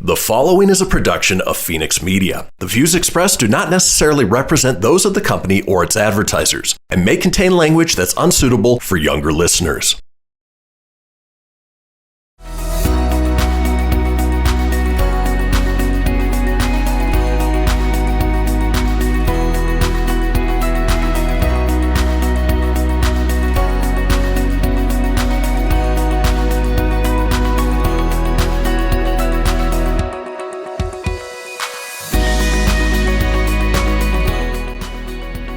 The following is a production of Fenix Media. The views expressed do not necessarily represent those of the company or its advertisers and may contain language that's unsuitable for younger listeners.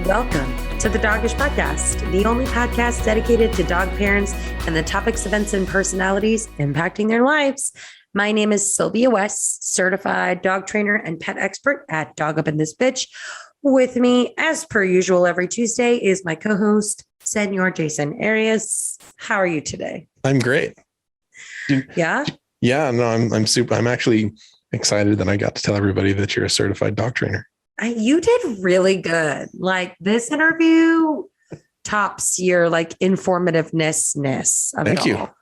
Welcome to the Dogish podcast, the only podcast dedicated to dog parents and the topics, events, and personalities impacting their lives. My name is Sylvia Wes, certified dog trainer and pet expert at Dog Up in This Bitch. With me, as per usual, every Tuesday is my co-host, Senor Jasen Arias. How are you today? I'm great. Yeah? Yeah, no, I'm super. I'm actually excited that I got to tell everybody that you're a certified dog trainer. You did really good. Like, this interview tops your informativeness of Thank it you. all.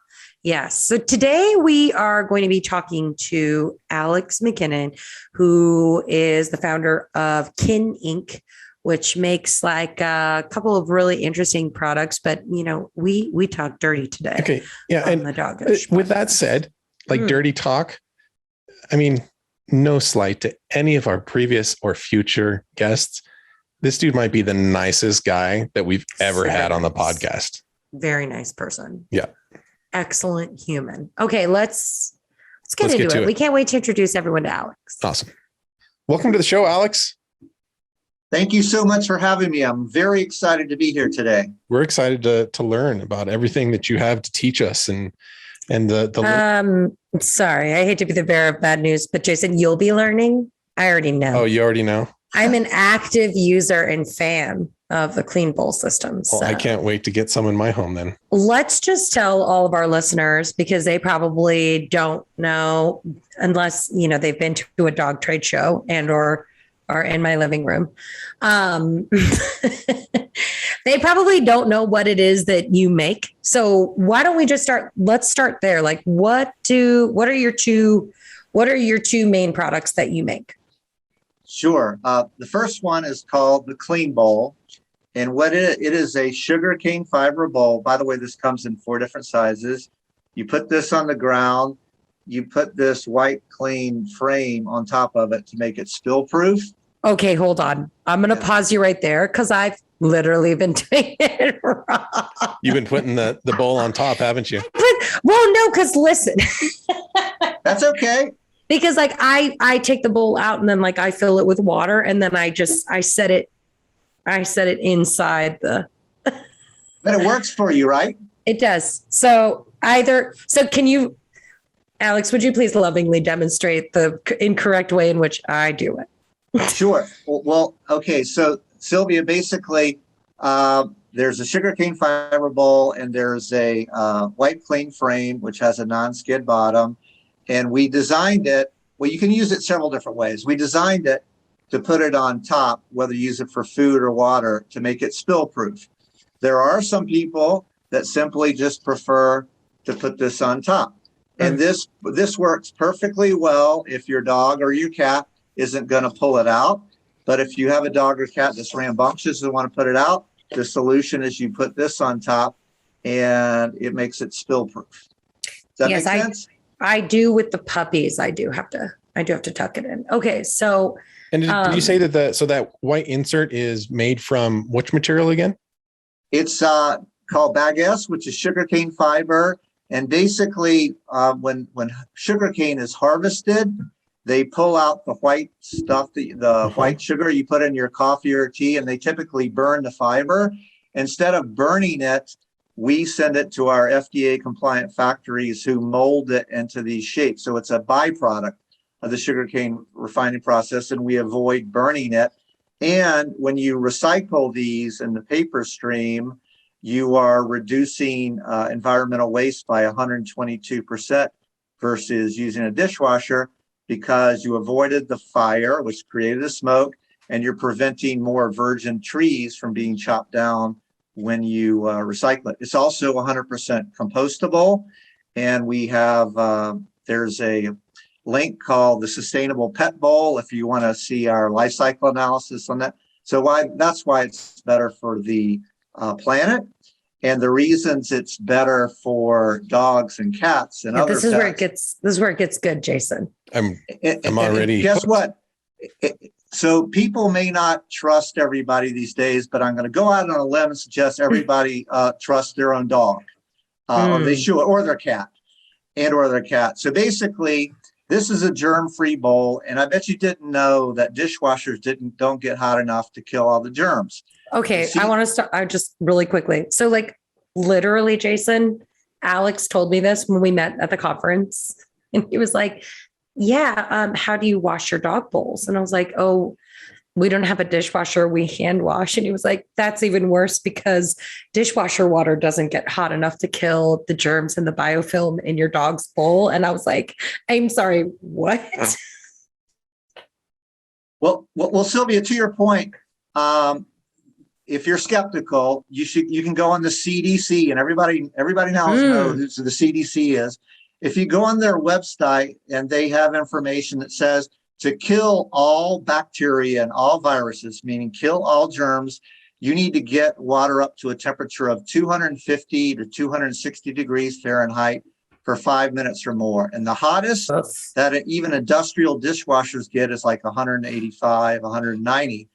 Yes. So today we are going to be talking to Alex McKinnon, who is the founder of KINN Inc., which makes a couple of really interesting products. But we talk dirty today. Okay. Yeah. And the Dogish with that said, dirty talk, I mean, no slight to any of our previous or future guests. This dude might be the nicest guy that we've ever had on the podcast. Very nice person. Yeah. Excellent human. Okay, let's get into it. We can't wait to introduce everyone to Alex. Awesome. Welcome to the show, Alex. Thank you so much for having me. I'm very excited to be here today. We're excited to learn about everything that you have to teach us and sorry, I hate to be the bearer of bad news, but Jasen, you'll be learning. I already know. Oh, you already know? I'm an active user and fan of the Clean Bowl system. Well, I can't wait to get some in my home then. Let's just tell all of our listeners, because they probably don't know unless, they've been to a dog trade show and or are in my living room. They probably don't know what it is that you make. So why don't we just start? Let's start there. What are your two main products that you make? Sure. The first one is called the Clean Bowl. And what it is a sugarcane fiber bowl. By the way, this comes in 4 different sizes. You put this on the ground. You put this white clean frame on top of it to make it spill proof. Okay, hold on. I'm going to pause you right there because I've literally been doing it wrong. You've been putting the bowl on top, haven't you? Well, no, because listen. That's okay. Because I take the bowl out and then I fill it with water and then I set it inside the. But it works for you, right? It does. So can you, Alex, would you please lovingly demonstrate the incorrect way in which I do it? Sure. Well, okay. So Sylvia, basically, there's a sugarcane fiber bowl and there's a white clean frame, which has a non-skid bottom. And we designed it. Well, you can use it several different ways. We designed it to put it on top, whether you use it for food or water, to make it spill proof. There are some people that simply just prefer to put this on top. And this works perfectly well if your dog or your cat isn't going to pull it out. But if you have a dog or cat that's rambunctious and want to put it out, the solution is you put this on top and it makes it spill proof. Does that make sense? I do with the puppies. I do have to tuck it in. Okay. So. And did you say that that white insert is made from which material again? It's called Baguette, which is sugarcane fiber. And basically, when sugarcane is harvested, they pull out the white stuff, the white sugar you put in your coffee or tea, and they typically burn the fiber. Instead of burning it, we send it to our FDA compliant factories who mold it into these shapes. So it's a byproduct of the sugarcane refining process, and we avoid burning it. And when you recycle these in the paper stream, you are reducing environmental waste by 122% versus using a dishwasher, because you avoided the fire, which created the smoke, and you're preventing more virgin trees from being chopped down when you recycle it. It's also 100% compostable. And we have, there's a link called the Sustainable Pet Bowl if you want to see our life cycle analysis on that. So that's why it's better for the planet, and the reasons it's better for dogs and cats and other this is pets. this is where it gets good, Jason. I'm already. And guess what? So people may not trust everybody these days, but I'm going to go out on a limb and suggest everybody trust their own dog, or they should, or their cat, or their cat. So basically, this is a germ-free bowl, and I bet you didn't know that dishwashers don't get hot enough to kill all the germs. Okay, I want to start. I just really quickly. So, like, literally, Jason, Alex told me this when we met at the conference, and he was like, "Yeah, how do you wash your dog bowls?" And I was like, "Oh, we don't have a dishwasher. We hand wash." And he was like, "That's even worse because dishwasher water doesn't get hot enough to kill the germs and the biofilm in your dog's bowl." And I was like, "I'm sorry, what?" Well, Sylvia, to your point, if you're skeptical, you can go on the CDC, and everybody now knows who the CDC is. If you go on their website, and they have information that says to kill all bacteria and all viruses, meaning kill all germs, you need to get water up to a temperature of 250 to 260 degrees Fahrenheit for 5 minutes or more. And the hottest that even industrial dishwashers get is like 185, 190.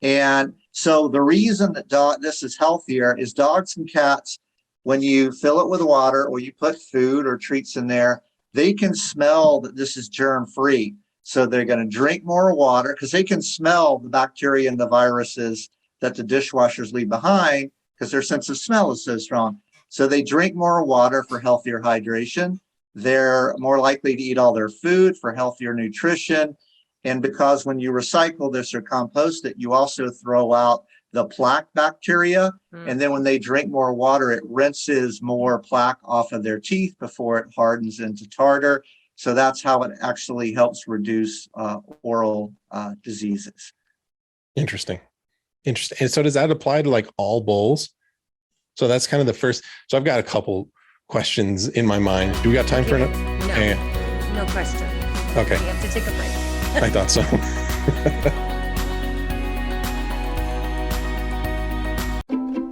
And so the reason that this is healthier is dogs and cats, when you fill it with water or you put food or treats in there, they can smell that this is germ-free. So they're going to drink more water because they can smell the bacteria and the viruses that the dishwashers leave behind because their sense of smell is so strong. So they drink more water for healthier hydration. They're more likely to eat all their food for healthier nutrition. And because when you recycle this or compost it, you also throw out the plaque bacteria. And then when they drink more water, it rinses more plaque off of their teeth before it hardens into tartar. So that's how it actually helps reduce oral diseases. Interesting. And so does that apply to like all bowls? So that's kind of the first. So I've got a couple questions in my mind. Do we got time for it? No question. Okay. We have to take a break. I thought so.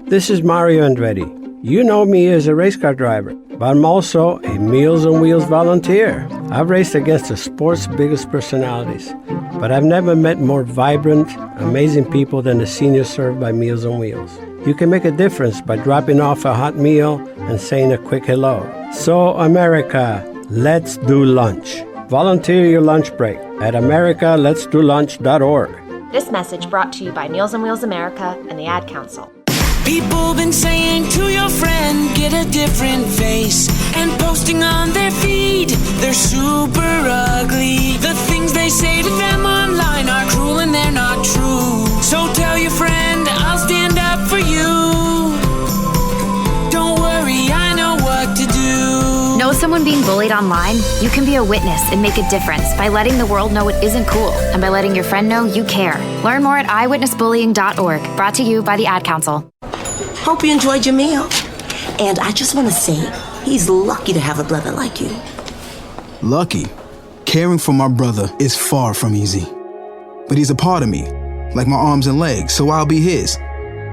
This is Mario Andretti. You know me as a race car driver, but I'm also a Meals on Wheels volunteer. I've raced against the sport's biggest personalities, but I've never met more vibrant, amazing people than the seniors served by Meals on Wheels. You can make a difference by dropping off a hot meal and saying a quick hello. So, America, let's do lunch. Volunteer your lunch break at americaletsdolunch.org. This message brought to you by Meals on Wheels America and the Ad Council. People been saying to your friend, get a different face, and posting on their feed, they're super ugly. The things they say to them online are cruel and they're not true. So tell your friend, I'll stand up for you. Don't worry, I know what to do. Know someone being bullied online? You can be a witness and make a difference by letting the world know it isn't cool and by letting your friend know you care. Learn more at eyewitnessbullying.org. Brought to you by the Ad Council. Hope you enjoyed your meal. And I just want to say, he's lucky to have a brother like you. Lucky? Caring for my brother is far from easy. But he's a part of me, like my arms and legs, so I'll be his.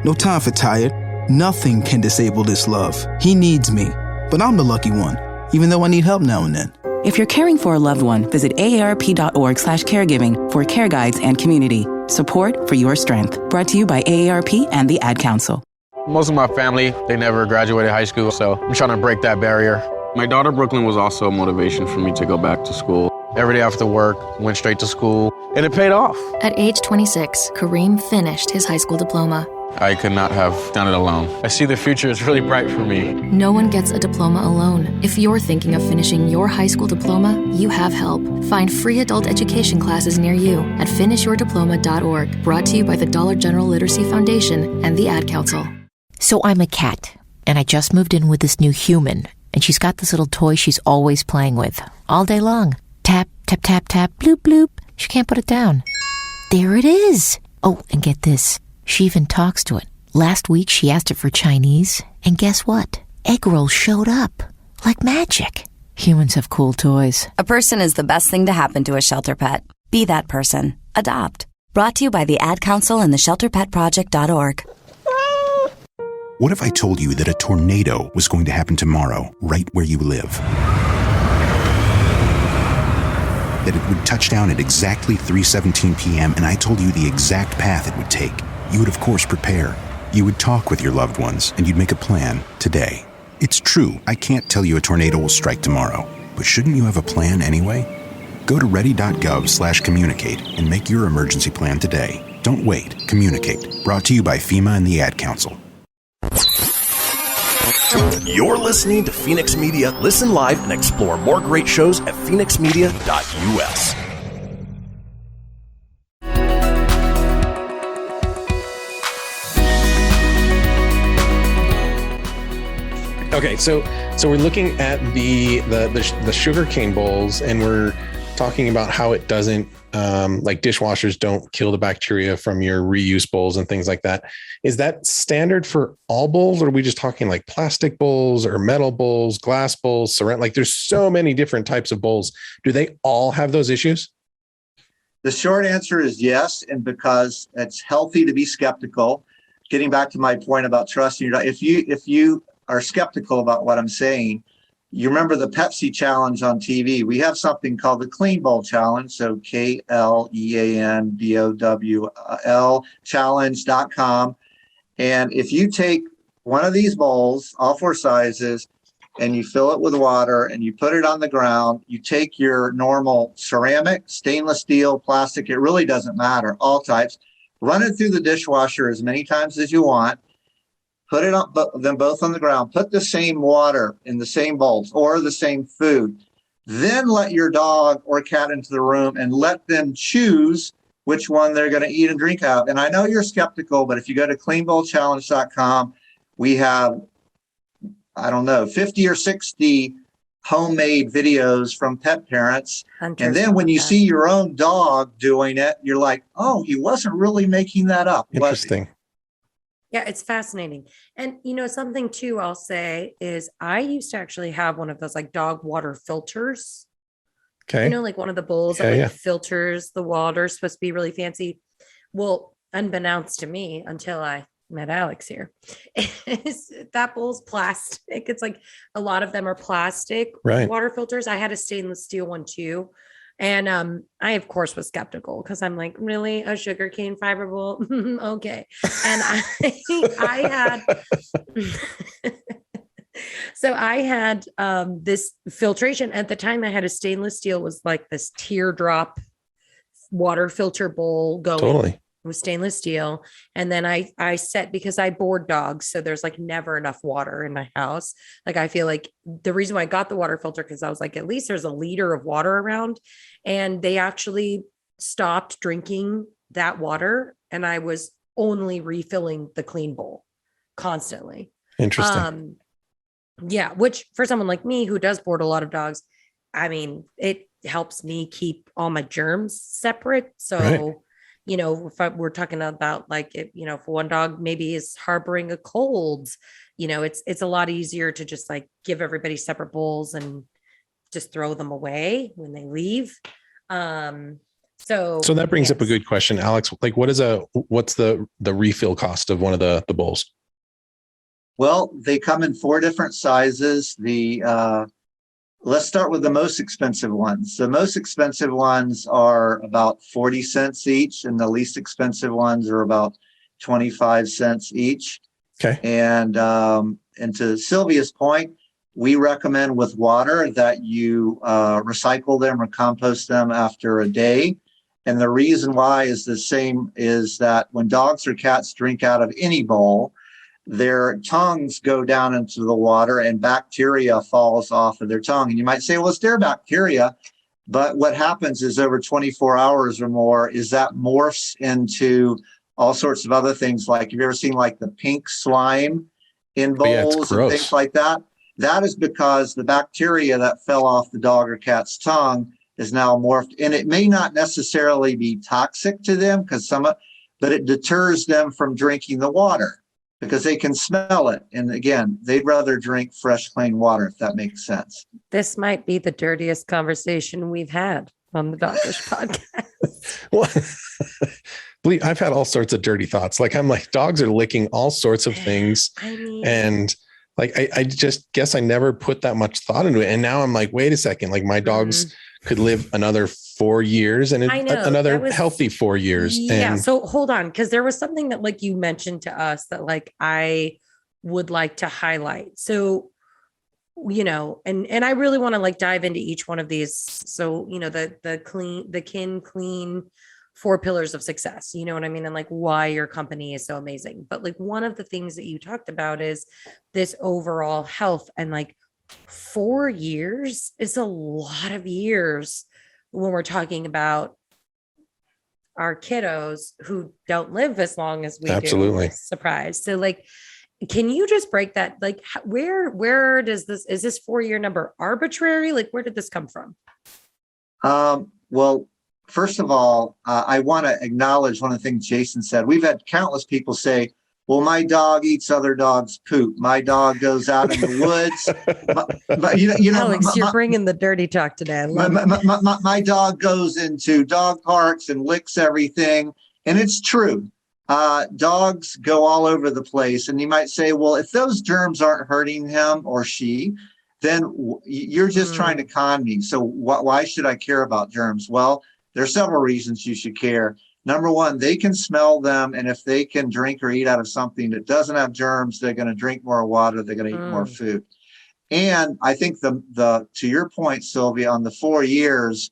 No time for tired. Nothing can disable this love. He needs me, but I'm the lucky one, even though I need help now and then. If you're caring for a loved one, visit aarp.org/caregiving for care guides and community. Support for your strength. Brought to you by AARP and the Ad Council. Most of my family, they never graduated high school, so I'm trying to break that barrier. My daughter, Brooklyn, was also a motivation for me to go back to school. Every day after work, went straight to school, and it paid off. At age 26, Kareem finished his high school diploma. I could not have done it alone. I see the future is really bright for me. No one gets a diploma alone. If you're thinking of finishing your high school diploma, you have help. Find free adult education classes near you at finishyourdiploma.org. Brought to you by the Dollar General Literacy Foundation and the Ad Council. So I'm a cat, and I just moved in with this new human, and she's got this little toy she's always playing with, all day long. Tap, tap, tap, tap, bloop, bloop. She can't put it down. There it is. Oh, and get this. She even talks to it. Last week, she asked it for Chinese, and guess what? Egg rolls showed up. Like magic. Humans have cool toys. A person is the best thing to happen to a shelter pet. Be that person. Adopt. Brought to you by the Ad Council and the ShelterPetProject.org. What if I told you that a tornado was going to happen tomorrow, right where you live? That it would touch down at exactly 3:17 p.m. and I told you the exact path it would take. You would, of course, prepare. You would talk with your loved ones, and you'd make a plan today. It's true, I can't tell you a tornado will strike tomorrow, but shouldn't you have a plan anyway? Go to ready.gov/communicate and make your emergency plan today. Don't wait. Communicate. Brought to you by FEMA and the Ad Council. You're listening to Fenix Media. Listen live and explore more great shows at fenixmedia.us. Okay, so we're looking at the sugarcane bowls, and we're talking about how it doesn't like dishwashers don't kill the bacteria from your reuse bowls and things like that. Is that standard for all bowls, or are we just talking like plastic bowls or metal bowls, glass bowls, ceramic? Like there's so many different types of bowls. Do they all have those issues? The short answer is yes, and because it's healthy to be skeptical. Getting back to my point about trusting your dog, if you are skeptical about what I'm saying, you remember the Pepsi challenge on TV. We have something called the Clean Bowl Challenge. So KLEANBOWL challenge.com. And if you take one of these bowls, all four sizes, and you fill it with water and you put it on the ground, you take your normal ceramic, stainless steel, plastic, it really doesn't matter, all types, run it through the dishwasher as many times as you want. Put it on them both on the ground. Put the same water in the same bowls or the same food. Then let your dog or cat into the room and let them choose which one they're going to eat and drink out. And I know you're skeptical, but if you go to cleanbowlchallenge.com, we have, 50 or 60 homemade videos from pet parents. And then when you see your own dog doing it, you're like, oh, he wasn't really making that up. Interesting. Yeah, it's fascinating. And, something too, I'll say is I used to actually have one of those like dog water filters. Okay. Like one of the bowls that filters the water, supposed to be really fancy. Well, unbeknownst to me until I met Alex here, is that bowl's plastic. It's like a lot of them are plastic water filters. I had a stainless steel one too. And I, of course, was skeptical because I'm like, really? A sugarcane fiber bowl? Okay. And I had this filtration. At the time, I had a stainless steel, was like this teardrop water filter bowl going. Totally. It was stainless steel. And then I set, because I board dogs, so there's like never enough water in my house. Like I feel like the reason why I got the water filter, because I was like, at least there's a liter of water around. And they actually stopped drinking that water. And I was only refilling the clean bowl constantly. Interesting. Yeah. Which for someone like me who does board a lot of dogs, I mean, it helps me keep all my germs separate. So, if we're talking about like, if one dog maybe is harboring a cold, it's a lot easier to just like give everybody separate bowls and just throw them away when they leave. So that brings up a good question, Alex. Like what's the refill cost of one of the bowls? Well, they come in 4 different sizes. Let's start with the most expensive ones. The most expensive ones are about 40 cents each, and the least expensive ones are about 25 cents each. Okay. And to Sylvia's point, we recommend with water that you recycle them or compost them after a day. And the reason why is the same, is that when dogs or cats drink out of any bowl, their tongues go down into the water and bacteria falls off of their tongue. And you might say, well, it's their bacteria. But what happens is over 24 hours or more is that morphs into all sorts of other things. Like, have you ever seen like the pink slime in bowls and things like that? That is because the bacteria that fell off the dog or cat's tongue is now morphed. And it may not necessarily be toxic to them but it deters them from drinking the water. because they can smell it. And again, they'd rather drink fresh, clean water, if that makes sense. This might be the dirtiest conversation we've had on the Dogish podcast. Well, I've had all sorts of dirty thoughts. Like, I'm like, dogs are licking all sorts of things. I mean, and like, I just guess I never put that much thought into it. And now I'm like, wait a second, like my dogs could live another 4 years and another healthy 4 years. Yeah. So hold on. Cause there was something that like you mentioned to us that like, I would like to highlight. So, you know, and I really want to like dive into each one of these. So, you know, the KINN clean 4 pillars of success, you know what I mean? And like why your company is so amazing. But like one of the things that you talked about is this overall health, and like 4 years is a lot of years when we're talking about our kiddos who don't live as long as we do. Surprise. So like, can you just break that? Like where does this, is this 4-year number arbitrary? Like where did this come from? Well, first of all, I want to acknowledge one of the things Jasen said. We've had countless people say, well, my dog eats other dogs' poop. My dog goes out in the woods. But you know, Alex, you're bringing the dirty talk today. My dog goes into dog parks and licks everything. And it's true. Dogs go all over the place. And you might say, well, if those germs aren't hurting him or she, then you're just trying to con me. So why should I care about germs? Well, there are several reasons you should care. Number one, they can smell them. And if they can drink or eat out of something that doesn't have germs, they're going to drink more water. They're going to eat more food. And I think to your point, Sylvia, on the 4 years,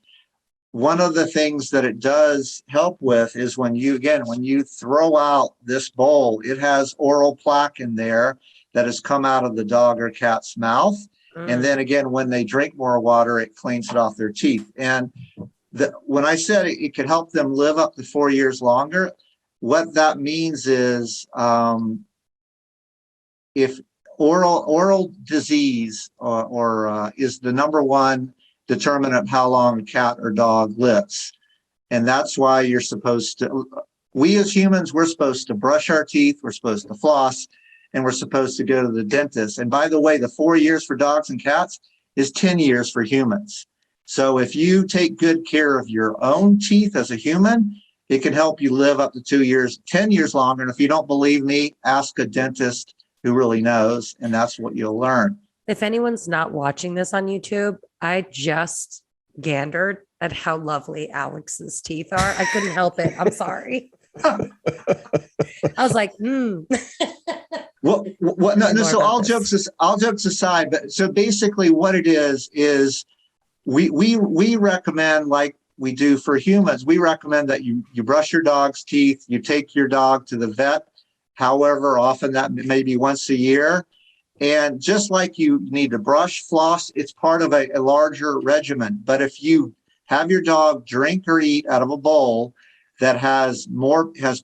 one of the things that it does help with is when you throw out this bowl, it has oral plaque in there that has come out of the dog or cat's mouth. And then again, when they drink more water, it cleans it off their teeth. And when I said it could help them live up to 4 years longer, what that means is if oral disease or is the number one determinant of how long a cat or dog lives. And that's why you're supposed to, we as humans, we're supposed to brush our teeth, we're supposed to floss, and we're supposed to go to the dentist. And by the way, the 4 years for dogs and cats is 10 years for humans. So if you take good care of your own teeth as a human, it can help you live up to 2 years, 10 years longer. And if you don't believe me, ask a dentist who really knows, and that's what you'll learn. If anyone's not watching this on YouTube, I just gandered at how lovely Alex's teeth are. I couldn't help it. I'm sorry. I was like, Well, no. So all jokes aside, but so basically what it is we recommend, like we do for humans, we recommend that you brush your dog's teeth, you take your dog to the vet, however often that may be, once a year. And just like you need to brush, floss, it's part of a larger regimen. But if you have your dog drink or eat out of a bowl that has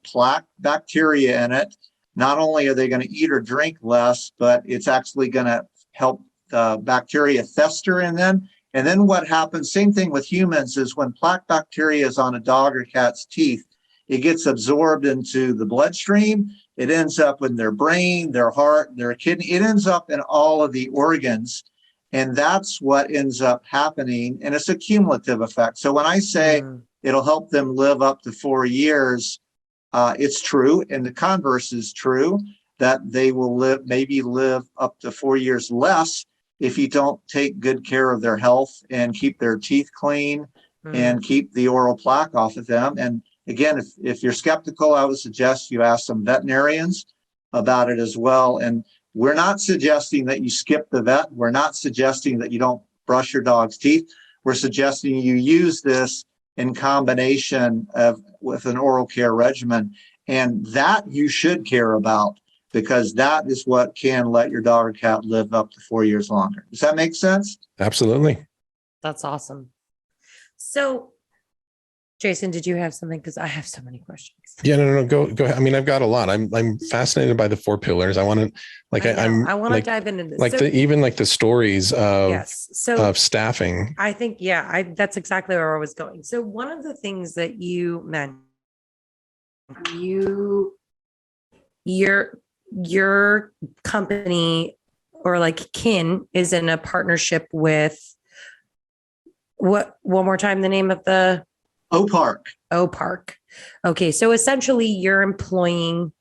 plaque bacteria in it, not only are they going to eat or drink less, but it's actually going to help the bacteria fester in them. And then what happens, same thing with humans, is when plaque bacteria is on a dog or cat's teeth, it gets absorbed into the bloodstream. It ends up in their brain, their heart, their kidney. It ends up in all of the organs. And that's what ends up happening. And it's a cumulative effect. So when I say it'll help them live up to 4 years, it's true. And the converse is true, that they will live up to 4 years less if you don't take good care of their health and keep their teeth clean and keep the oral plaque off of them. And again, if you're skeptical, I would suggest you ask some veterinarians about it as well. And we're not suggesting that you skip the vet. We're not suggesting that you don't brush your dog's teeth. We're suggesting you use this in combination with an oral care regimen. And that you should care about, because that is what can let your dog or cat live up to 4 years longer. Does that make sense? Absolutely. That's awesome. So, Jasen, did you have something? Because I have so many questions. Yeah, no, go ahead. I mean, I've got a lot. I'm fascinated by the 4 pillars. I want to, like, I want to dive into this. Like, even the stories of staffing. I think, that's exactly where I was going. So one of the things that you mentioned, your company or like KINN is in a partnership with what, one more time, the name of the OPARK. Okay. So essentially you're employing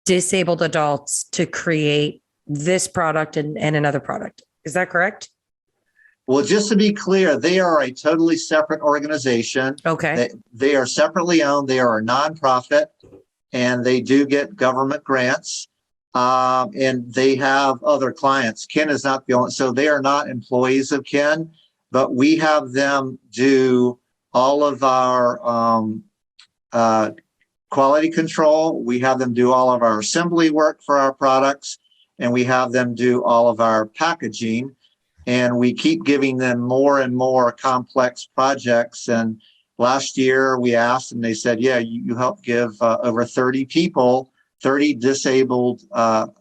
disabled adults to create this product and another product. Is that correct? Well, just to be clear, they are a totally separate organization. Okay. They are separately owned. They are a nonprofit, and they do get government grants. And they have other clients. KINN is not the only, so they are not employees of KINN, but we have them do all of our quality control. We have them do all of our assembly work for our products, and we have them do all of our packaging. And we keep giving them more and more complex projects. And last year we asked, and they said, yeah, you helped give over 30 people, 30 disabled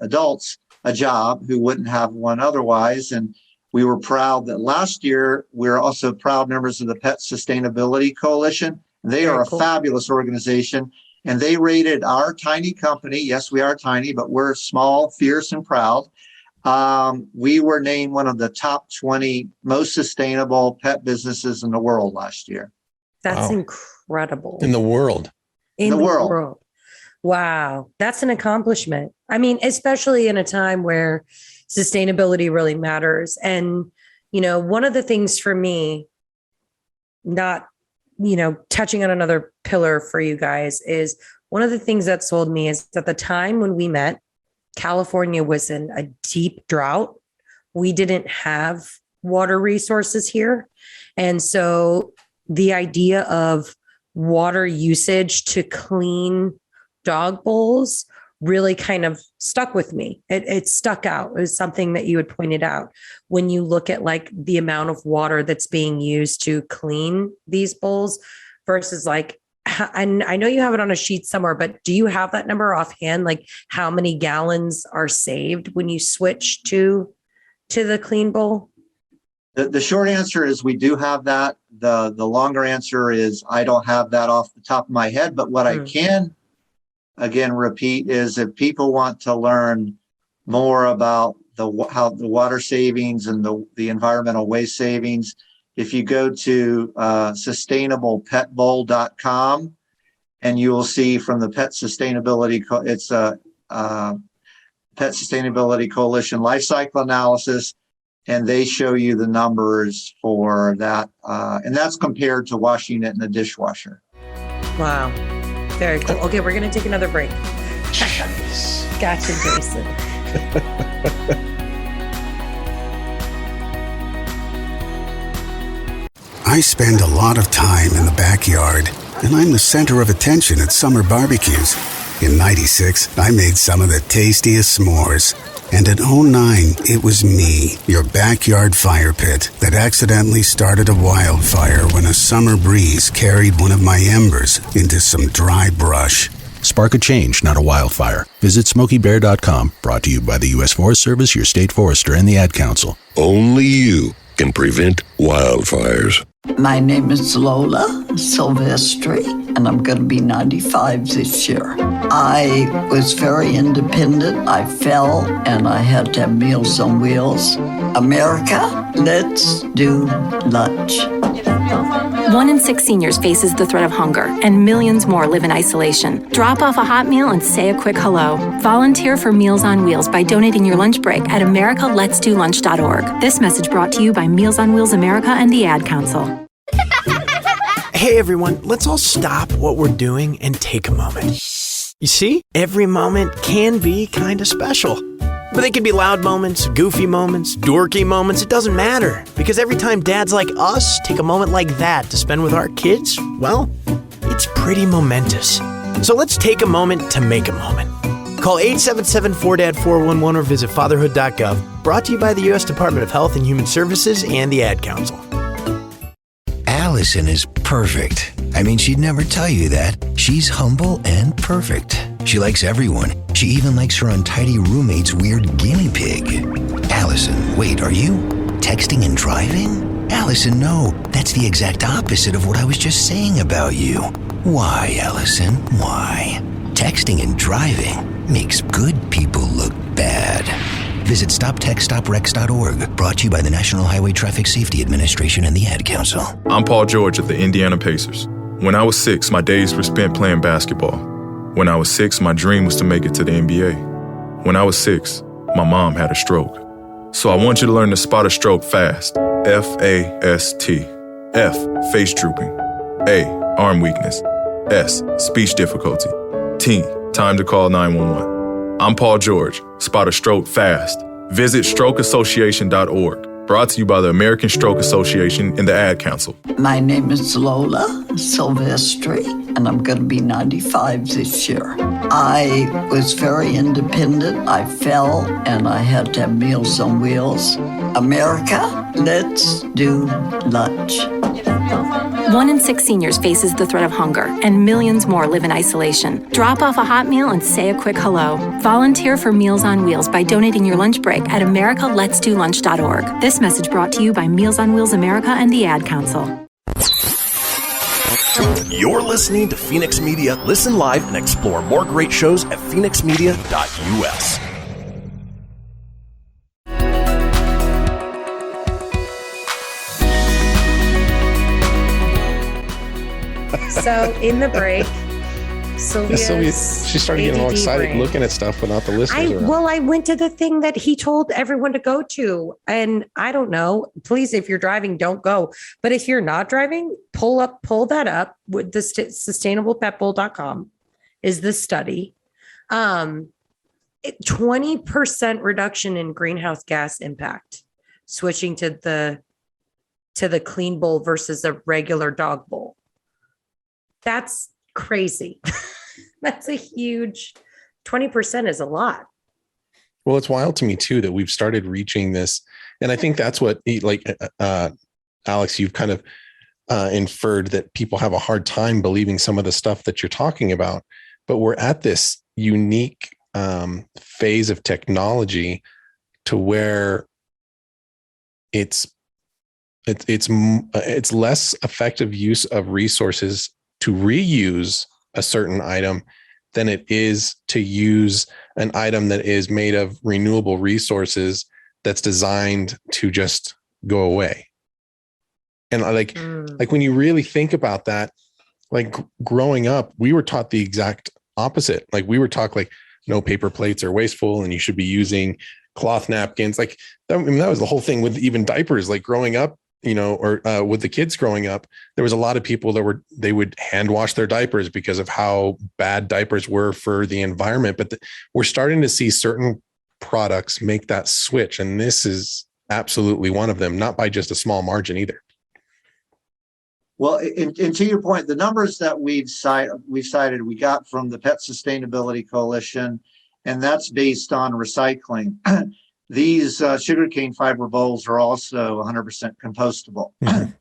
adults a job who wouldn't have one otherwise. And we were proud that last year we were also proud members of the Pet Sustainability Coalition. They are a fabulous organization, and they rated our tiny company. Yes, we are tiny, but we're small, fierce, and proud. We were named one of the top 20 most sustainable pet businesses in the world last year. That's incredible. In the world. In the world. Wow. That's an accomplishment. I mean, especially in a time where sustainability really matters. And, you know, one of the things for me, not, you know, touching on another pillar for you guys, is one of the things that sold me is at the time when we met, California was in a deep drought. We didn't have water resources here. And so the idea of water usage to clean dog bowls really kind of stuck with me. It stuck out. It was something that you had pointed out when you look at like the amount of water that's being used to clean these bowls versus like, and I know you have it on a sheet somewhere, but do you have that number offhand? Like how many gallons are saved when you switch to the clean bowl? The short answer is we do have that. The longer answer is I don't have that off the top of my head, but what I can again repeat is if people want to learn more about how the water savings and the environmental waste savings, if you go to sustainablepetbowl.com, and you will see from the Pet Sustainability, it's a Pet Sustainability Coalition life cycle analysis, and they show you the numbers for that. And that's compared to washing it in the dishwasher. Wow. Very cool. Okay, we're going to take another break. Gotcha, Jason. I spend a lot of time in the backyard, and I'm the center of attention at summer barbecues. In '96, I made some of the tastiest s'mores. And in '09, it was me, your backyard fire pit, that accidentally started a wildfire when a summer breeze carried one of my embers into some dry brush. Spark a change, not a wildfire. Visit SmokeyBear.com, brought to you by the U.S. Forest Service, your state forester, and the Ad Council. Only you can prevent wildfires. My name is Lola Silvestri, and I'm going to be 95 this year. I was very independent. I fell, and I had to have Meals on Wheels. America, let's do lunch. 1 in 6 seniors faces the threat of hunger, and millions more live in isolation. Drop off a hot meal and say a quick hello. Volunteer for Meals on Wheels by donating your lunch break at americaletsdolunch.org. This message brought to you by Meals on Wheels America and the Ad Council. Hey everyone, let's all stop what we're doing and take a moment. You see, every moment can be kind of special. But they can be loud moments, goofy moments, dorky moments, it doesn't matter. Because every time dads like us take a moment like that to spend with our kids, well, it's pretty momentous. So let's take a moment to make a moment. Call 877-4DAD-411 or visit fatherhood.gov. Brought to you by the U.S. Department of Health and Human Services and the Ad Council. Allison is perfect. I mean, she'd never tell you that. She's humble and perfect. She likes everyone. She even likes her untidy roommate's weird guinea pig. Allison, wait, are you texting and driving? Allison, no. That's the exact opposite of what I was just saying about you. Why, Allison? Why? Texting and driving makes good people look bad. Visit StopTextStopWrecks.org, brought to you by the National Highway Traffic Safety Administration and the Ad Council. I'm Paul George of the Indiana Pacers. When I was 6, my days were spent playing basketball. When I was 6, my dream was to make it to the NBA. When I was 6, my mom had a stroke. So I want you to learn to spot a stroke fast. F-A-S-T. F, face drooping. A, arm weakness. S, speech difficulty. T, time to call 911. I'm Paul George. Spot a stroke fast. Visit strokeassociation.org. Brought to you by the American Stroke Association and the Ad Council. My name is Lola Silvestri, and I'm going to be 95 this year. I was very independent. I fell, and I had to have Meals on Wheels. America, let's do lunch. 1 in 6 seniors faces the threat of hunger, and millions more live in isolation. Drop off a hot meal and say a quick hello. Volunteer for Meals on Wheels by donating your lunch break at americaletsdolunch.org. This message brought to you by Meals on Wheels America and the Ad Council. You're listening to Fenix Media. Listen live and explore more great shows at fenixmedia.us. So in the break, Sylvia, she started getting all excited looking at stuff without the listeners around. Well, I went to the thing that he told everyone to go to. And I don't know, please, if you're driving, don't go. But if you're not driving, pull that up with the sustainablepetbull.com is the study. 20% reduction in greenhouse gas impact, switching to the clean bowl versus a regular dog bowl. That's crazy. That's a huge 20% is a lot. Well, it's wild to me too that we've started reaching this. And I think that's what Alex, you've kind of inferred that people have a hard time believing some of the stuff that you're talking about, but we're at this unique phase of technology to where it's less effective use of resources to reuse a certain item than it is to use an item that is made of renewable resources that's designed to just go away. And like when you really think about that, like growing up, we were taught the exact opposite. Like we were taught like no paper plates are wasteful and you should be using cloth napkins. Like that was the whole thing with even diapers, like growing up, or with the kids growing up, there was a lot of people they would hand wash their diapers because of how bad diapers were for the environment. But we're starting to see certain products make that switch. And this is absolutely one of them, not by just a small margin either. Well, and to your point, the numbers that we've cited, we got from the Pet Sustainability Coalition, and that's based on recycling. These sugarcane fiber bowls are also 100% compostable. Mm-hmm.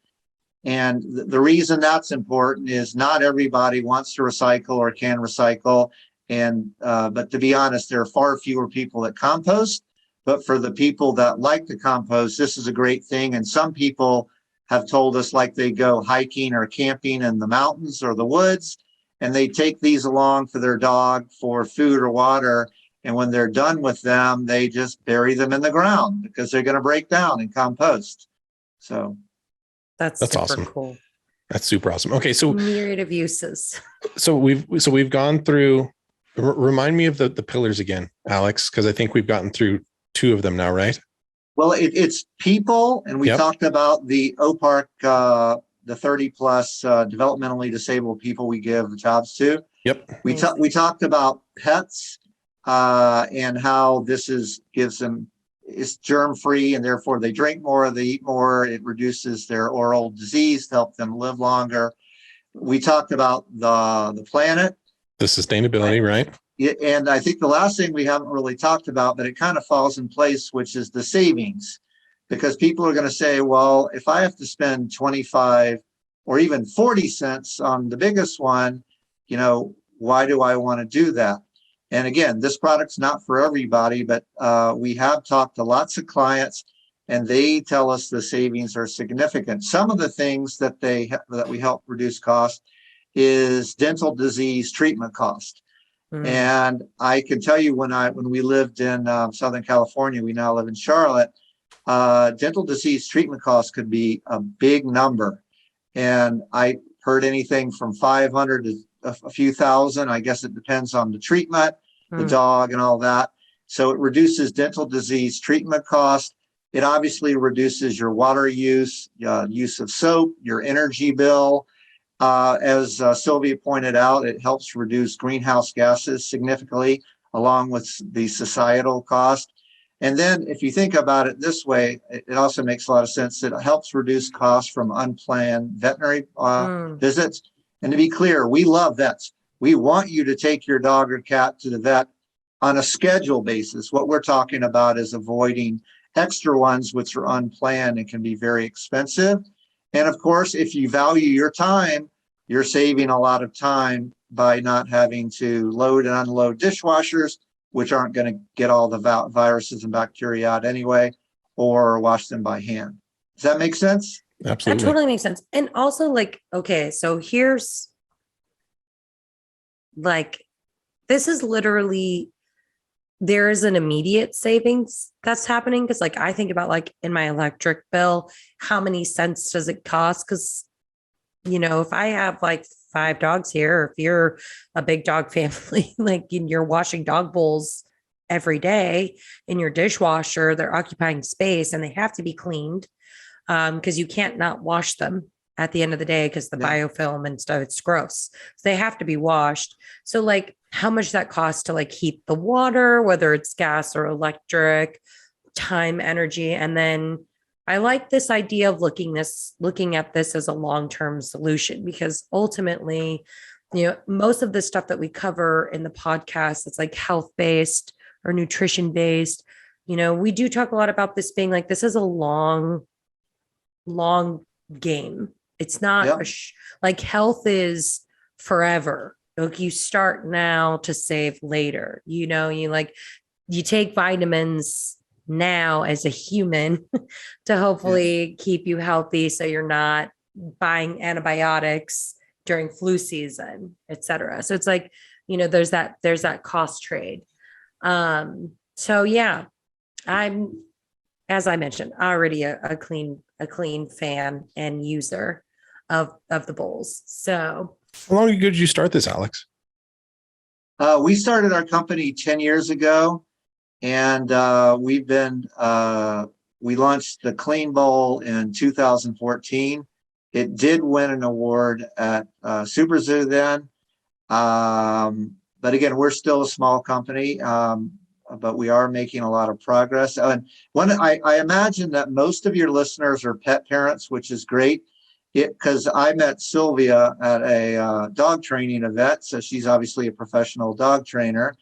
And the reason that's important is not everybody wants to recycle or can recycle. And but to be honest, there are far fewer people that compost. But for the people that like to compost, this is a great thing. And some people have told us like they go hiking or camping in the mountains or the woods, and they take these along for their dog for food or water. And when they're done with them, they just bury them in the ground because they're going to break down and compost. So that's super awesome. Cool. That's super awesome. Okay, so myriad of uses. So we've gone through. Remind me of the pillars again, Alex, because I think we've gotten through 2 of them now, right? Well, it's people, and we talked about the OPARC, the 30 plus developmentally disabled people we give jobs to. Yep. We talked about pets. And how this gives them, it's germ free, and therefore they drink more, they eat more. It reduces their oral disease to help them live longer. We talked about the planet, the sustainability, right? And I think the last thing we haven't really talked about, but it kind of falls in place, which is the savings, because people are going to say, well, if I have to spend 25 or even 40 cents on the biggest one, why do I want to do that? And again, this product's not for everybody, but we have talked to lots of clients, and they tell us the savings are significant. Some of the things that we help reduce cost is dental disease treatment cost. And I can tell you when we lived in Southern California, we now live in Charlotte, dental disease treatment costs could be a big number. And I heard anything from 500 to a few thousand. I guess it depends on the treatment, the dog and all that. So it reduces dental disease treatment cost. It obviously reduces your water use, use of soap, your energy bill. As Sylvia pointed out, it helps reduce greenhouse gases significantly, along with the societal cost. And then if you think about it this way, it also makes a lot of sense. It helps reduce costs from unplanned veterinary visits. And to be clear, we love vets. We want you to take your dog or cat to the vet on a schedule basis. What we're talking about is avoiding extra ones, which are unplanned and can be very expensive. And of course, if you value your time, you're saving a lot of time by not having to load and unload dishwashers, which aren't going to get all the viruses and bacteria out anyway, or wash them by hand. Does that make sense? Absolutely. That totally makes sense. And also, like, okay, so here's like, this is literally, there is an immediate savings that's happening. Because like, I think about like in my electric bill, how many cents does it cost? Because, you know, if I have like 5 dogs here, or if you're a big dog family, like you're washing dog bowls every day in your dishwasher, they're occupying space and they have to be cleaned. Because you can't not wash them at the end of the day because the biofilm and stuff, it's gross. So they have to be washed. So like how much that costs to like heat the water, whether it's gas or electric, time, energy. And then I like this idea of looking at this as a long-term solution, because ultimately, you know, most of the stuff that we cover in the podcast, it's like health-based or nutrition-based. You know, we do talk a lot about this being like, this is a long game. It's not like health is forever. Like you start now to save later. You know, you take vitamins now as a human to hopefully keep you healthy, so you're not buying antibiotics during flu season, etc. So it's like, you know, there's that cost trade. So yeah, I'm, as I mentioned, already a clean fan and user of the bowls. So how long ago did you start this, Alex? We started our company 10 years ago, and we launched the Clean Bowl in 2014. It did win an award at Super Zoo then. But again, we're still a small company, but we are making a lot of progress. And I imagine that most of your listeners are pet parents, which is great. Because I met Sylvia at a dog training event, so she's obviously a professional dog trainer.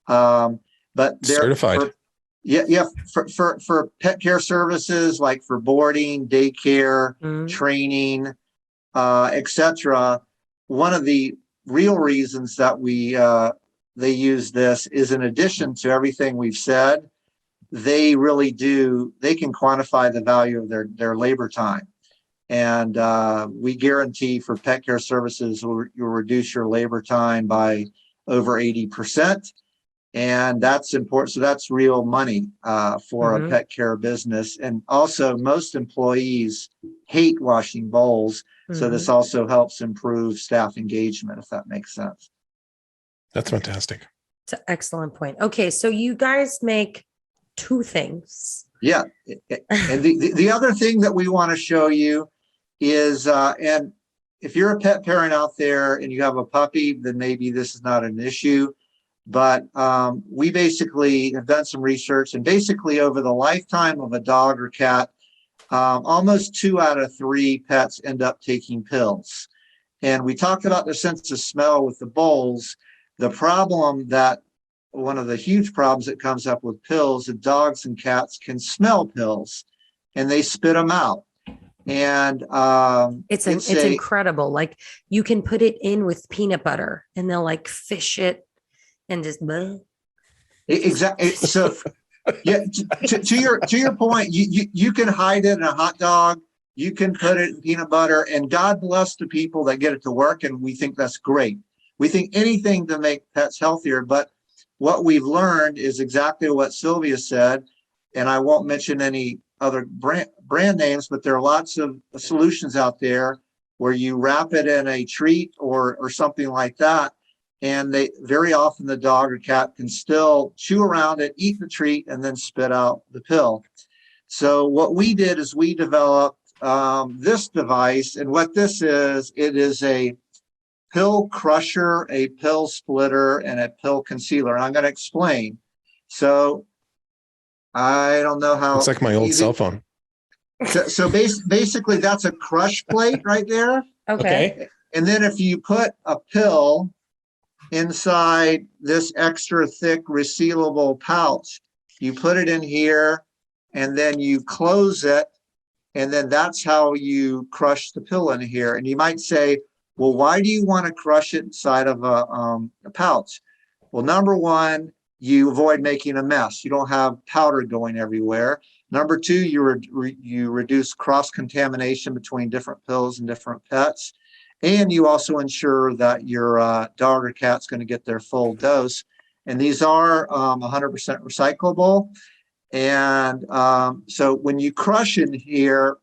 But they're certified. For pet care services, like for boarding, daycare, training, etc. One of the real reasons that they use this is, in addition to everything we've said, they really do. They can quantify the value of their labor time. And we guarantee for pet care services, you'll reduce your labor time by over 80%. And that's important. So that's real money for a pet care business. And also, most employees hate washing bowls. So this also helps improve staff engagement, if that makes sense. That's fantastic. It's an excellent point. Okay, so you guys make 2 things. Yeah. And the other thing that we want to show you is, and if you're a pet parent out there and you have a puppy, then maybe this is not an issue. But we basically have done some research, and basically over the lifetime of a dog or cat, almost 2 out of 3 pets end up taking pills. And we talked about the sense of smell with the bowls. The problem that one of the huge problems that comes up with pills, that dogs and cats can smell pills and they spit them out. And it's incredible. Like you can put it in with peanut butter and they'll like fish it and just exactly. So yeah, to your point, you can hide it in a hot dog, you can put it in peanut butter, and God bless the people that get it to work, and we think that's great. We think anything to make pets healthier, but what we've learned is exactly what Sylvia said, and I won't mention any other brand names, but there are lots of solutions out there where you wrap it in a treat or something like that, and they very often the dog or cat can still chew around it, eat the treat, and then spit out the pill. So what we did is we developed this device, and what this is, it is a pill crusher, a pill splitter, and a pill concealer. And I'm going to explain. So I don't know how. It's like my old cell phone. So basically, that's a crush plate right there. Okay. And then if you put a pill inside this extra thick resealable pouch, you put it in here, and then you close it, and then that's how you crush the pill in here. And you might say, well, why do you want to crush it inside of a pouch? Well, number one, you avoid making a mess. You don't have powder going everywhere. Number two, you reduce cross-contamination between different pills and different pets. And you also ensure that your dog or cat's going to get their full dose. And these are 100% recyclable. And so when you crush in here,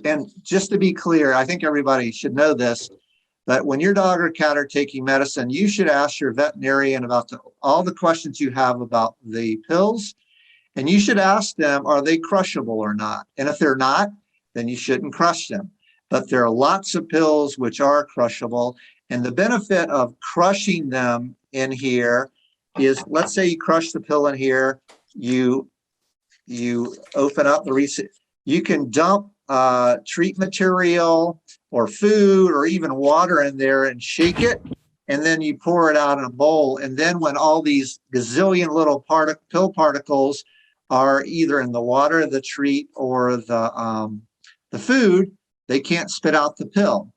and just to be clear, I think everybody should know this, that when your dog or cat are taking medicine, you should ask your veterinarian about all the questions you have about the pills. And you should ask them, are they crushable or not? And if they're not, then you shouldn't crush them. But there are lots of pills which are crushable. And the benefit of crushing them in here is, let's say you crush the pill in here, you open up the receipt, you can dump treat material or food or even water in there and shake it, and then you pour it out in a bowl. And then when all these gazillion little pill particles are either in the water, the treat, or the food, they can't spit out the pill.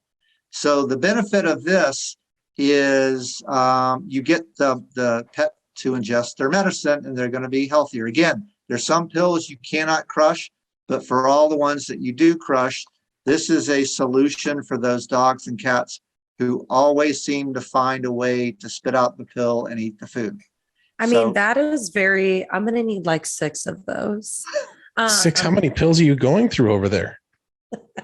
So the benefit of this is you get the pet to ingest their medicine, and they're going to be healthier. Again, there's some pills you cannot crush, but for all the ones that you do crush, this is a solution for those dogs and cats who always seem to find a way to spit out the pill and eat the food. I mean, that is I'm going to need like 6 of those. 6? How many pills are you going through over there?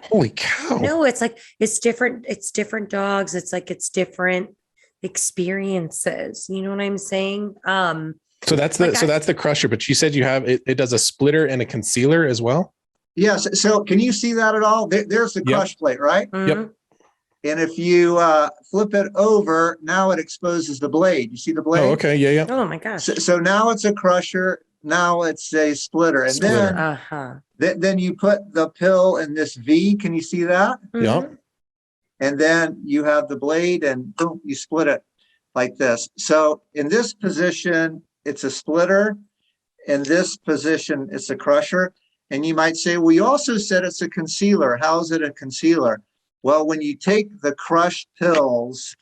Holy cow. No, it's like, it's different dogs. It's like, it's different experiences. You know what I'm saying? So that's the crusher, but you said you have, it does a splitter and a concealer as well? Yes. So can you see that at all? There's the crush plate, right? Yep. And if you flip it over, now it exposes the blade. You see the blade? Oh, okay. Yeah. Oh my gosh. So now it's a crusher. Now it's a splitter. And then you put the pill in this V. Can you see that? Yeah. And then you have the blade and boom, you split it like this. So in this position, it's a splitter. In this position, it's a crusher. And you might say, well, you also said it's a concealer. How is it a concealer? Well, when you take the crushed pills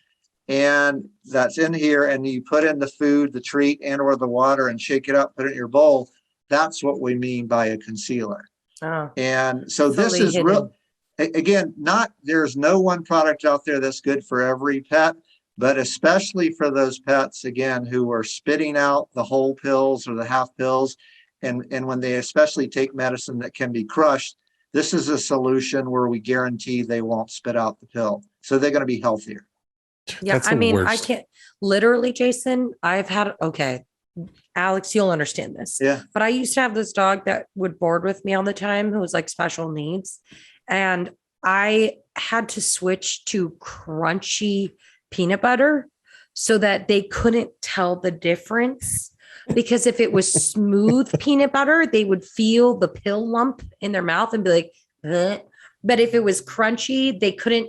and that's in here and you put in the food, the treat, and or the water and shake it up, put it in your bowl, that's what we mean by a concealer. Oh, and so this is real. Again, there's no one product out there that's good for every pet, but especially for those pets, again, who are spitting out the whole pills or the half pills. And when they especially take medicine that can be crushed, this is a solution where we guarantee they won't spit out the pill. So they're going to be healthier. Yeah. I mean, I can't literally, Jason, Alex, you'll understand this. Yeah. But I used to have this dog that would board with me all the time who was like special needs. And I had to switch to crunchy peanut butter so that they couldn't tell the difference. Because if it was smooth peanut butter, they would feel the pill lump in their mouth and be like, ugh. But if it was crunchy, they couldn't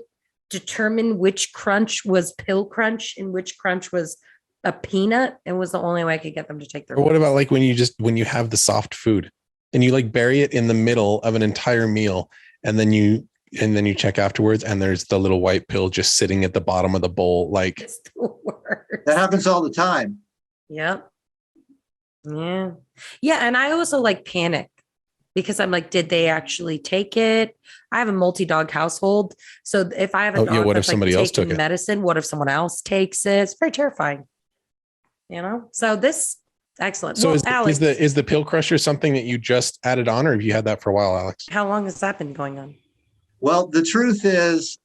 determine which crunch was pill crunch and which crunch was a peanut. It was the only way I could get them to take their. Or what about like when you have the soft food and you like bury it in the middle of an entire meal and then you check afterwards and there's the little white pill just sitting at the bottom of the bowl. Like it's the worst. That happens all the time. Yep. Yeah. Yeah. And I also like panic because I'm like, did they actually take it? I have a multi-dog household. So if I have a dog what that's if somebody like else took taking it? medicine, what if someone else takes it? It's very terrifying. So this, excellent. So Well, Alex, is the pill crusher something that you just added on, or have you had that for a while, Alex? how long has that been going on? Well, the truth is,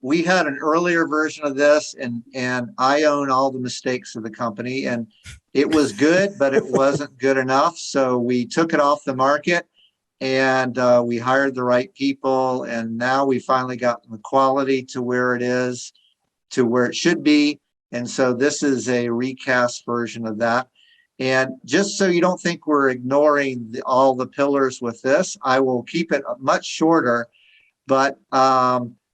we had an earlier version of this, and I own all the mistakes of the company, and it was good, but it wasn't good enough. So we took it off the market, and we hired the right people, and now we finally got the quality to where it is, to where it should be. And so this is a recast version of that. And just so you don't think we're ignoring all the pillars with this, I will keep it much shorter. But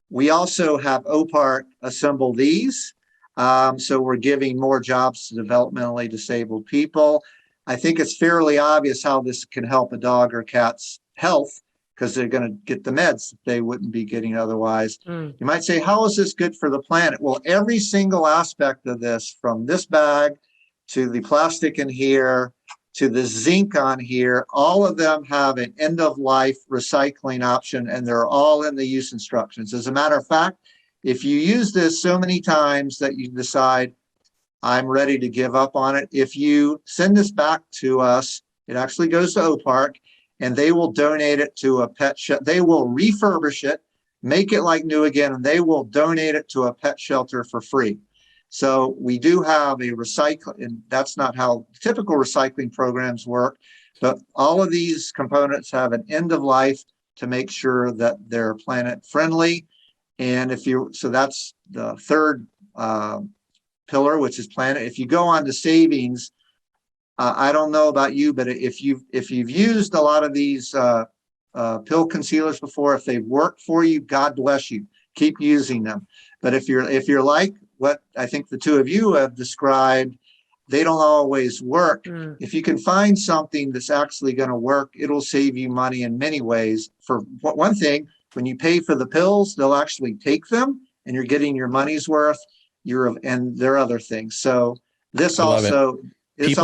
we also have OPARC assemble these. So we're giving more jobs to developmentally disabled people. I think it's fairly obvious how this can help a dog or cat's health, because they're going to get the meds that they wouldn't be getting otherwise. You might say, how is this good for the planet? Well, every single aspect of this, from this bag to the plastic in here, to the zinc on here, all of them have an end-of-life recycling option, and they're all in the use instructions. As a matter of fact, if you use this so many times that you decide, I'm ready to give up on it, if you send this back to us, it actually goes to OPARC, and they will donate it to a pet shelter. They will refurbish it, make it like new again, and they will donate it to a pet shelter for free. So we do have a recycle, and that's not how typical recycling programs work, but all of these components have an end of life to make sure that they're planet friendly. And so that's the third pillar, which is planet. If you go on to savings, I don't know about you, but if you've used a lot of these pill concealers before, if they've worked for you, God bless you, keep using them. But if you're like what I think the two of you have described, they don't always work. If you can find something that's actually going to work, it'll save you money in many ways. For one thing, when you pay for the pills, they'll actually take them, and you're getting your money's worth. And there are other things. So this also has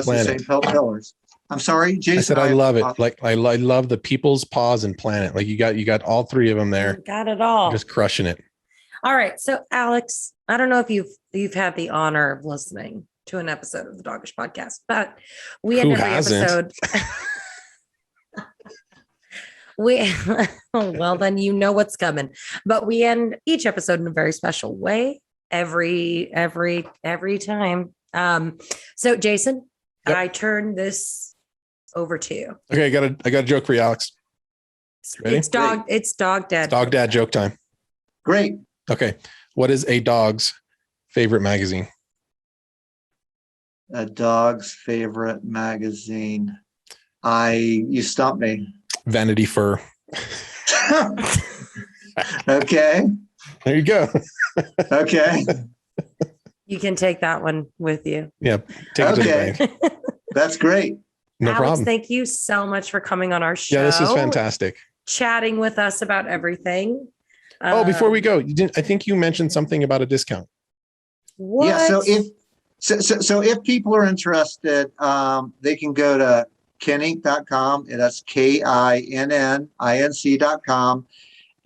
the same pillars. I'm sorry, Jason. I said I love it. Like I love the people's paws and planet. Like you got all three of them there. Got it all. Just crushing it. All right. So Alex, I don't know if you've had the honor of listening to an episode of the Dogish podcast, but we end every episode. Well, then you know what's coming. But we end each episode in a very special way every time. So Jason, yep. I turn this over to you. Okay, I got a joke for you, Alex. Ready? It's dog dad. It's dog dad joke time. Great. Okay. What is a dog's favorite magazine? A dog's favorite magazine. You stumped me. Vanity Fair. Okay. There you go. Okay. You can take that one with you. Yeah. Take it to the bank. That's great. No Alex, problem. thank you so much for coming on our show. Yeah, this is fantastic. Chatting with us about everything. Before we go, I think you mentioned something about a discount. What? Yeah. So if people are interested, they can go to kinninc.com, and that's KINNINC.com.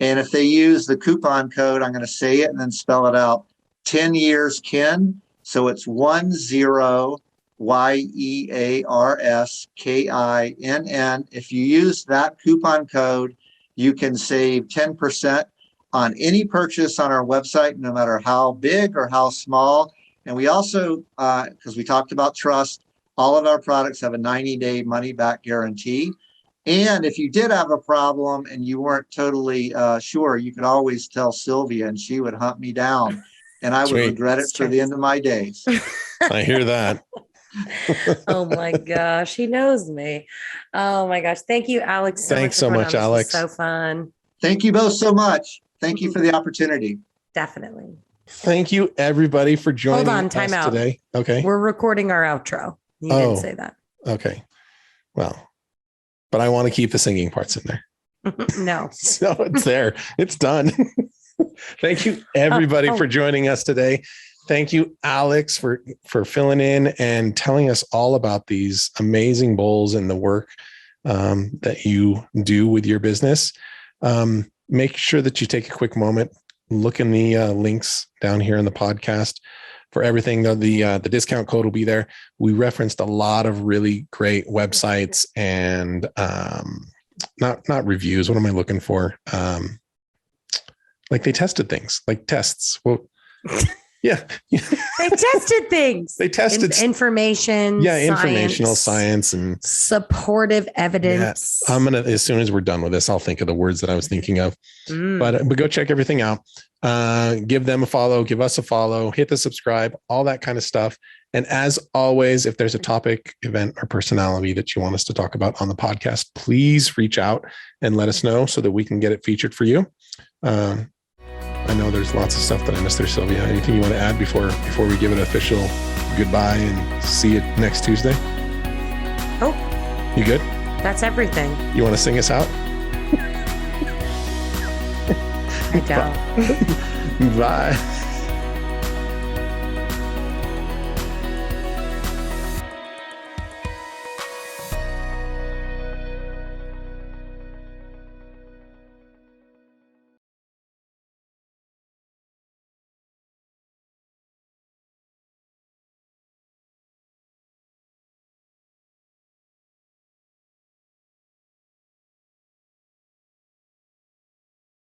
And if they use the coupon code, I'm going to say it and then spell it out, 10 years KINN. So it's 10 YEARS KINN. If you use that coupon code, you can save 10% on any purchase on our website, no matter how big or how small. And we also, because we talked about trust, all of our products have a 90-day money-back guarantee. And if you did have a problem and you weren't totally sure, you could always tell Sylvia, and she would hunt me down, and I would regret it for the end of my days. I hear that. Oh my gosh, he knows me. Oh my gosh, thank you, Alex. Thanks so much, Alex. So fun. Thank you both so much. Thank you for the opportunity. Definitely. Thank you, everybody, for joining Hold on, time us out. today. Okay, we're recording our outro. You didn't say that. Okay, well, but I want to keep the singing parts in there. No, so it's there. It's done. Thank you, everybody, for joining us today. Thank you, Alex, for filling in and telling us all about these amazing bowls and the work that you do with your business. Make sure that you take a quick moment, look in the links down here in the podcast for everything. The discount code will be there. We referenced a lot of really great websites and not reviews. What am I looking for? Like they tested things, like tests. Well, yeah. They tested things. They tested information. Yeah, informational science and supportive evidence. Yeah. I'm gonna, as soon as we're done with this, I'll think of the words that I was thinking of. But go check everything out. Give them a follow, give us a follow, hit the subscribe, all that kind of stuff. And as always, if there's a topic, event, or personality that you want us to talk about on the podcast, please reach out and let us know so that we can get it featured for you. I know there's lots of stuff that I missed there, Sylvia. Anything you want to add before we give it an official goodbye and see you next Tuesday? Oh, you good? That's everything. You want to sing us out? I don't. Bye.